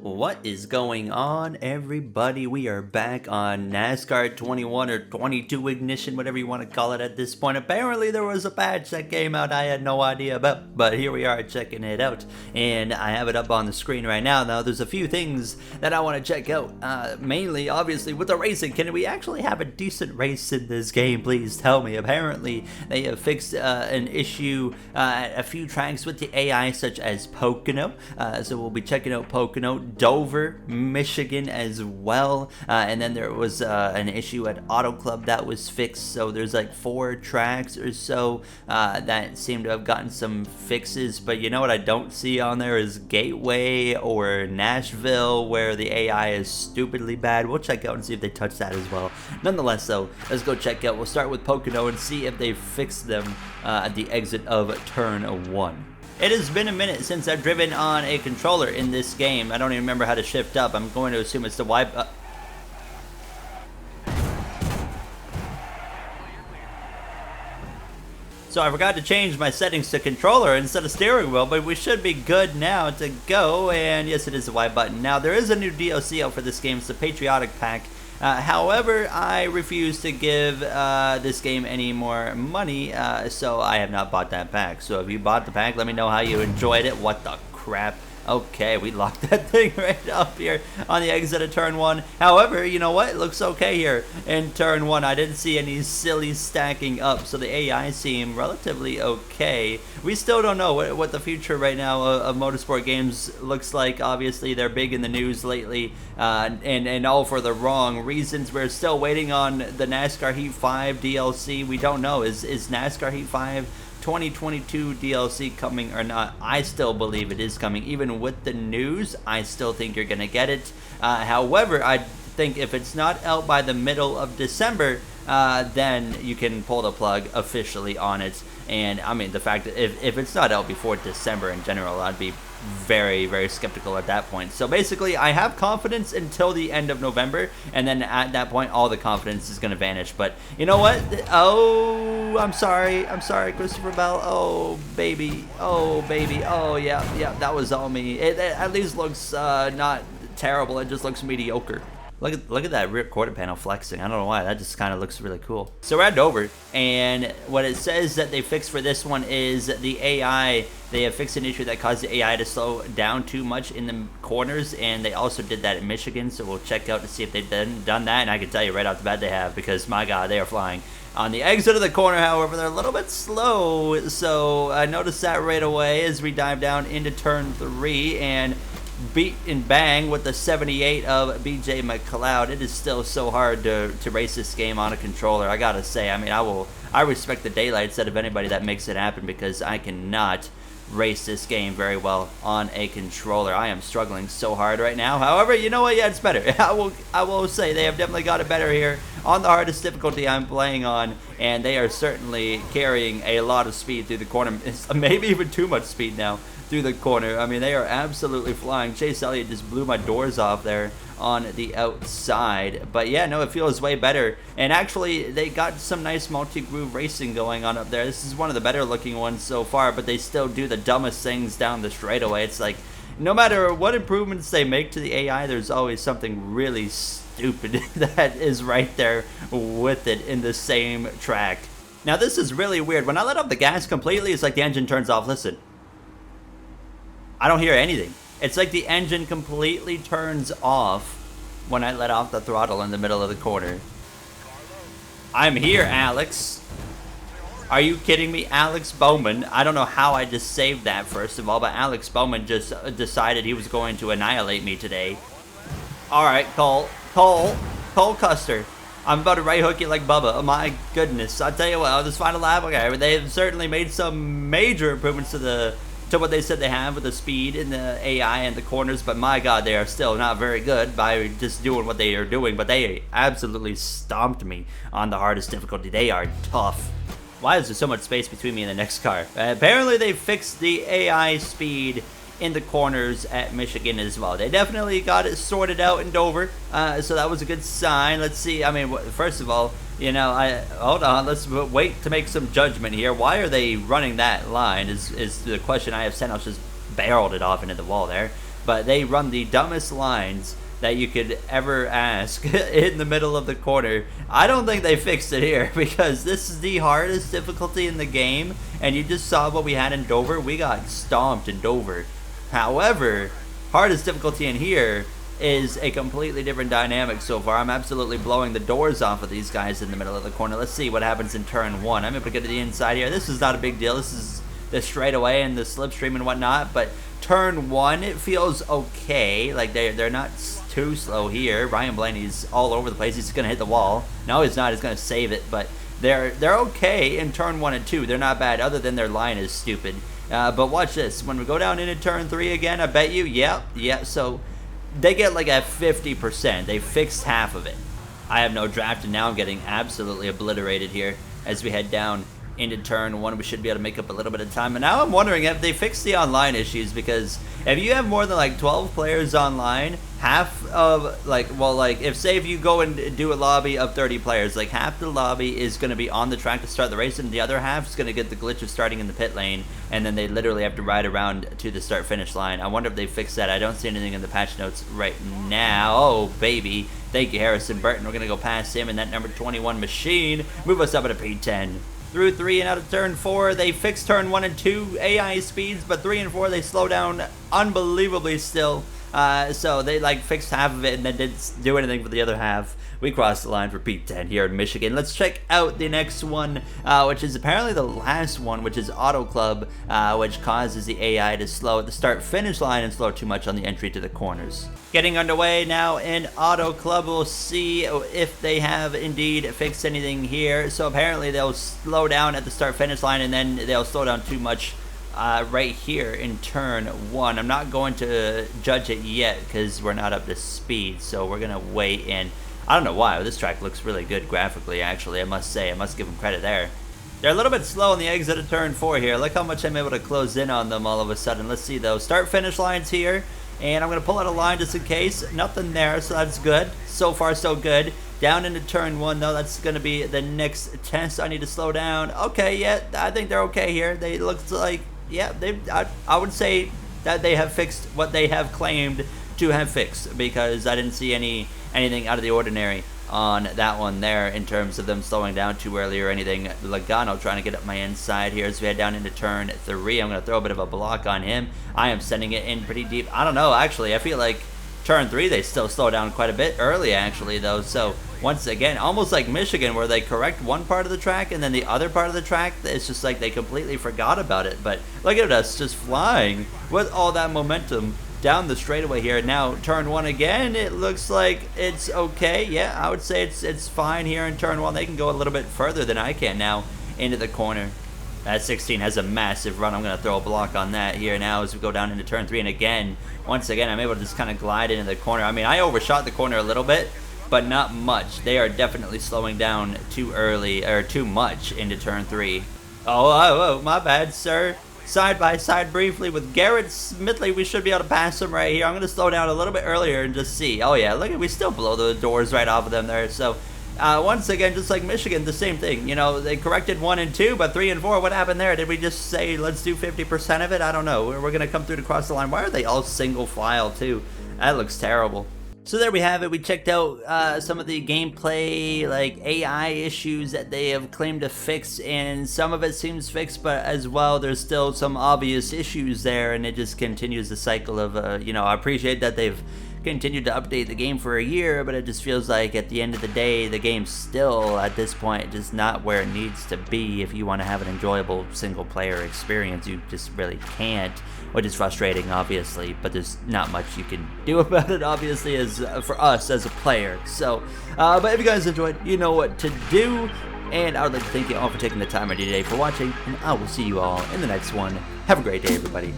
What is going on, everybody? We are back on NASCAR 21 or 22 Ignition, whatever you want to call it at this point. Apparently there was a patch that came out I had no idea about, but here we are checking it out, and I have it up on the screen right now. Now there's a few things that I want to check out, mainly obviously with the racing. Can we actually have a decent race in this game? Please tell me. Apparently they have fixed an issue at a few tracks with the AI, such as Pocono, so we'll be checking out Pocono, Dover, Michigan as well, and then there was an issue at Auto Club that was fixed. So there's like 4 tracks or so that seem to have gotten some fixes, but you know what I don't see on there is Gateway or Nashville, where the AI is stupidly bad. We'll check out and see if they touch that as well. Nonetheless though, let's go check out. We'll start with Pocono and see if they fixed them at the exit of turn 1. It has been a minute since I've driven on a controller in this game. I don't even remember how to shift up. I'm going to assume it's the Y. So I forgot to change my settings to controller instead of steering wheel, but we should be good now to go. And yes, it is the Y button. Now there is a new DLC out for this game. It's the Patriotic Pack. However, I refuse to give this game any more money, so I have not bought that pack. So if you bought the pack, let me know how you enjoyed it. What the crap? Okay, we locked that thing right up here on the exit of turn 1. However, you know what? It looks okay here in turn 1. I didn't see any silly stacking up, so the AI seem relatively okay. We still don't know what the future right now of motorsport games looks like. Obviously, they're big in the news lately, and all for the wrong reasons. We're still waiting on the NASCAR Heat 5 DLC. We don't know. Is NASCAR Heat 5 2022 DLC coming or not? I still believe it is coming. Even with the news, I still think you're gonna get it. However, I think if it's not out by the middle of December, then you can pull the plug officially on it. And I mean, the fact that if it's not out before December in general, I'd be very, very skeptical at that point. So basically, I have confidence until the end of November, and then at that point, all the confidence is going to vanish. But you know what? Oh, I'm sorry, Christopher Bell. Oh, baby. Oh, baby. Oh, yeah, that was all me. It at least looks not terrible. It just looks mediocre. Look at that rear quarter panel flexing. I don't know why. That just kind of looks really cool. So we're at Dover, and what it says that they fixed for this one is the AI. They have fixed an issue that caused the AI to slow down too much in the corners, and they also did that in Michigan. So we'll check out to see if they've done that, and I can tell you right off the bat they have, because my God, they are flying. On the exit of the corner, however, they're a little bit slow, so I noticed that right away as we dive down into turn 3, and beat and bang with the 78 of BJ McLeod. It is still so hard to race this game on a controller, I gotta say. I mean, I respect the daylights out of anybody that makes it happen, because I cannot race this game very well on a controller. I am struggling so hard right now. However, you know what? Yeah, it's better. I will say they have definitely got it better here on the hardest difficulty I'm playing on, and they are certainly carrying a lot of speed through the corner. It's maybe even too much speed now through the corner. I mean, they are absolutely flying. Chase Elliott just blew my doors off there on the outside. But yeah, no, it feels way better. And actually, they got some nice multi-groove racing going on up there. This is one of the better looking ones so far, but they still do the dumbest things down the straightaway. It's like, no matter what improvements they make to the AI, there's always something really stupid that is right there with it in the same track. Now, this is really weird. When I let off the gas completely, it's like the engine turns off. Listen. I don't hear anything. It's like the engine completely turns off when I let off the throttle in the middle of the corner. I'm here, Alex. Are you kidding me? Alex Bowman. I don't know how I just saved that, first of all, but Alex Bowman just decided he was going to annihilate me today. Alright, Cole Custer. I'm about to right hook you like Bubba. Oh my goodness. I'll tell you what, this final lap, okay, they've certainly made some major improvements to what they said they have with the speed and the AI and the corners, but my God, they are still not very good by just doing what they are doing. But they absolutely stomped me on the hardest difficulty. They are tough. Why is there so much space between me and the next car? Apparently they fixed the AI speed in the corners at Michigan as well. They definitely got it sorted out in Dover, so that was a good sign. Let's see. I mean, first of all, you know, hold on. Let's wait to make some judgment here. Why are they running that line? Is the question I have sent. I just barreled it off into the wall there. but they run the dumbest lines that you could ever ask in the middle of the corner. I don't think they fixed it here because this is the hardest difficulty in the game, and you just saw what we had in Dover. We got stomped in Dover. However, hardest difficulty in here is a completely different dynamic so far. I'm absolutely blowing the doors off of these guys in the middle of the corner. Let's see what happens in turn 1. I'm able to get to the inside here. This is not a big deal. This is the straightaway and the slipstream and whatnot, but turn 1, it feels okay. Like they're not too slow here. Ryan Blaney's all over the place. He's gonna hit the wall. No, he's not. He's gonna save it, but they're okay in turn 1 and 2. They're not bad, other than their line is stupid. But watch this. When we go down into turn 3 again, I bet you, yeah. So they get like a 50%. They fixed half of it. I have no draft, and now I'm getting absolutely obliterated here as we head down into turn 1. We should be able to make up a little bit of time. And now I'm wondering if they fixed the online issues, because if you have more than like 12 players online, half of if you go and do a lobby of 30 players, like half the lobby is going to be on the track to start the race, and the other half is going to get the glitch of starting in the pit lane, and then they literally have to ride around to the start finish line. I wonder if they fixed that. I don't see anything in the patch notes right now. Oh baby, thank you Harrison Burton. We're going to go past him in that number 21 machine, move us up at a P10. Through 3 and out of turn 4, they fixed turn 1 and 2 AI speeds, but 3 and 4 they slow down unbelievably still. So they like fixed half of it and then didn't do anything for the other half. We crossed the line for P10 here in Michigan. Let's check out the next one, which is apparently the last one, which is Auto Club, which causes the AI to slow at the start-finish line and slow too much on the entry to the corners. Getting underway now in Auto Club. We'll see if they have indeed fixed anything here. So apparently they'll slow down at the start-finish line, and then they'll slow down too much right here in turn 1. I'm not going to judge it yet because we're not up to speed, so we're going to wait in. I don't know why, this track looks really good graphically, actually, I must say. I must give them credit there. They're a little bit slow on the exit of turn 4 here. Look how much I'm able to close in on them all of a sudden. Let's see, though. Start-finish lines here, and I'm going to pull out a line just in case. Nothing there, so that's good. So far, so good. Down into turn 1, though, that's going to be the next test. I need to slow down. Okay, yeah, I think they're okay here. They look like, yeah, I would say that they have fixed what they have claimed to have fixed, because I didn't see anything out of the ordinary on that one there in terms of them slowing down too early or anything. Logano trying to get up my inside here as we head down into turn 3. I'm going to throw a bit of a block on him. I am sending it in pretty deep. I don't know, actually. I feel like turn 3 they still slow down quite a bit early, actually, though. So once again, almost like Michigan, where they correct one part of the track and then the other part of the track, it's just like they completely forgot about it. But look at us just flying with all that momentum down the straightaway here. Now turn 1 again, it looks like it's okay. Yeah, I would say it's fine here in turn 1. They can go a little bit further than I can now into the corner. That 16 has a massive run. I'm going to throw a block on that here now as we go down into turn 3. And again, once again, I'm able to just kind of glide into the corner. I mean, I overshot the corner a little bit, but not much. They are definitely slowing down too early, or too much into turn 3. Oh, my bad, sir. Side by side briefly with Garrett Smithley. We should be able to pass him right here. I'm going to slow down a little bit earlier and just see. Oh yeah, look at, we still blow the doors right off of them there. So once again, just like Michigan, the same thing. You know, they corrected 1 and 2, but 3 and 4, what happened there? Did we just say, let's do 50% of it? I don't know. We're going to come through to cross the line. Why are they all single file too? That looks terrible. So there we have it. We checked out some of the gameplay, like AI issues that they have claimed to fix, and some of it seems fixed, but as well, there's still some obvious issues there, and it just continues the cycle of, you know, I appreciate that they've continued to update the game for a year, but it just feels like at the end of the day, the game's still, at this point, just not where it needs to be. If you want to have an enjoyable single-player experience, you just really can't, which is frustrating, obviously, but there's not much you can do about it, obviously, as for us as a player. So, but if you guys enjoyed, you know what to do, and I would like to thank you all for taking the time out of your day for watching, and I will see you all in the next one. Have a great day, everybody.